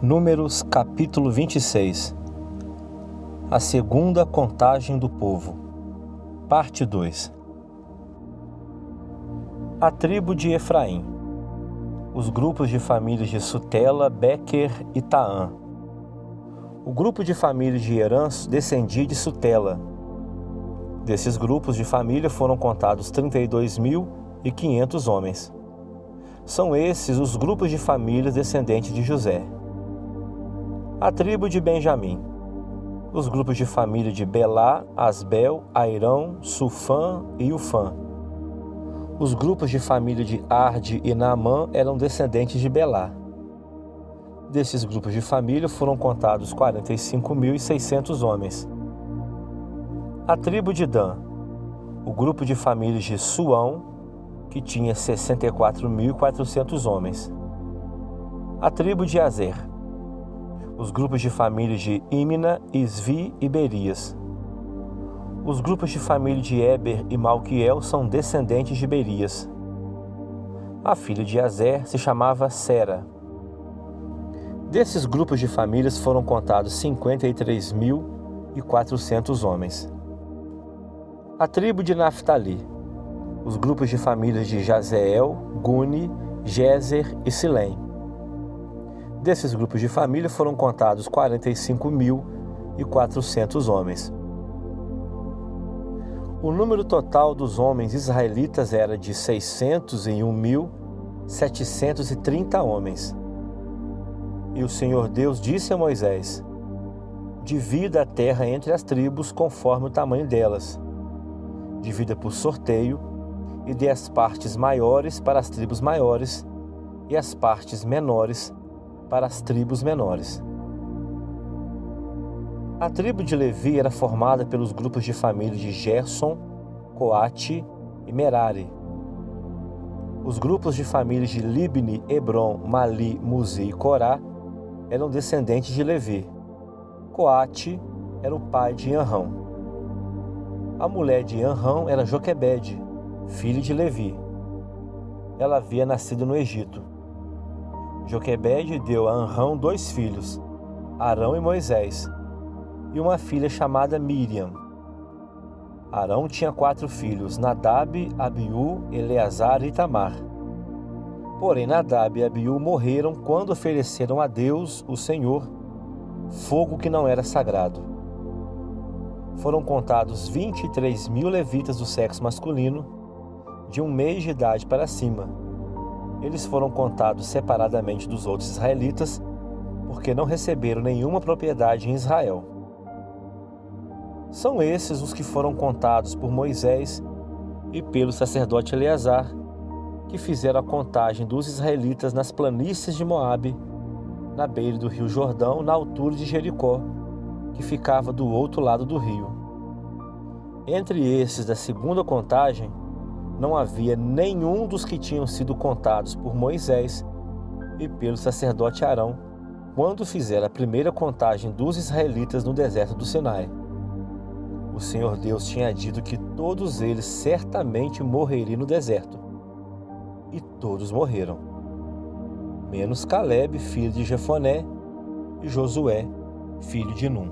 Números capítulo 26. A segunda contagem do povo. Parte 2. A tribo de Efraim. Os grupos de famílias de Sutela, Bequer e Taã. O grupo de famílias de Herã descendia de Sutela. Desses grupos de família foram contados 32.500 homens. São esses os grupos de famílias descendentes de José. A tribo de Benjamim. Os grupos de família de Belá, Asbel, Airão, Sufã e Ufã. Os grupos de família de Arde e Naamã eram descendentes de Belá. Desses grupos de família foram contados 45.600 homens. A tribo de Dan. O grupo de famílias de Suão, que tinha 64.400 homens. A tribo de Azer. Os grupos de famílias de Ímina, Isvi e Berias. Os grupos de família de Eber e Malquiel são descendentes de Berias. A filha de Azer se chamava Sera. Desses grupos de famílias foram contados 53.400 homens. A tribo de Naftali. Os grupos de famílias de Jazeel, Guni, Jezer e Silém. Desses grupos de família foram contados 45.400 homens. O número total dos homens israelitas era de 601.730 homens. E o Senhor Deus disse a Moisés: divida a terra entre as tribos conforme o tamanho delas. Divida por sorteio e dê as partes maiores para as tribos maiores e as partes menores para as tribos menores. A tribo de Levi era formada pelos grupos de família de Gerson, Coate e Merari. Os grupos de famílias de Libni, Hebron, Mali, Muzi e Corá eram descendentes de Levi. Coate era o pai de Anrão. A mulher de Anrão era Joquebede, filha de Levi. Ela havia nascido no Egito. Joquebede deu a Anrão 2 filhos, Arão e Moisés, e uma filha chamada Miriam. Arão tinha 4 filhos, Nadab, Abiú, Eleazar e Itamar. Porém, Nadab e Abiú morreram quando ofereceram a Deus, o Senhor, fogo que não era sagrado. Foram contados 23.000 levitas do sexo masculino, de 1 mês de idade para cima. Eles foram contados separadamente dos outros israelitas, porque não receberam nenhuma propriedade em Israel. São esses os que foram contados por Moisés e pelo sacerdote Eleazar, que fizeram a contagem dos israelitas nas planícies de Moabe, na beira do rio Jordão, na altura de Jericó, que ficava do outro lado do rio. Entre esses da segunda contagem, não havia nenhum dos que tinham sido contados por Moisés e pelo sacerdote Arão, quando fizeram a primeira contagem dos israelitas no deserto do Sinai. O Senhor Deus tinha dito que todos eles certamente morreriam no deserto. E todos morreram, menos Caleb, filho de Jefoné, e Josué, filho de Num.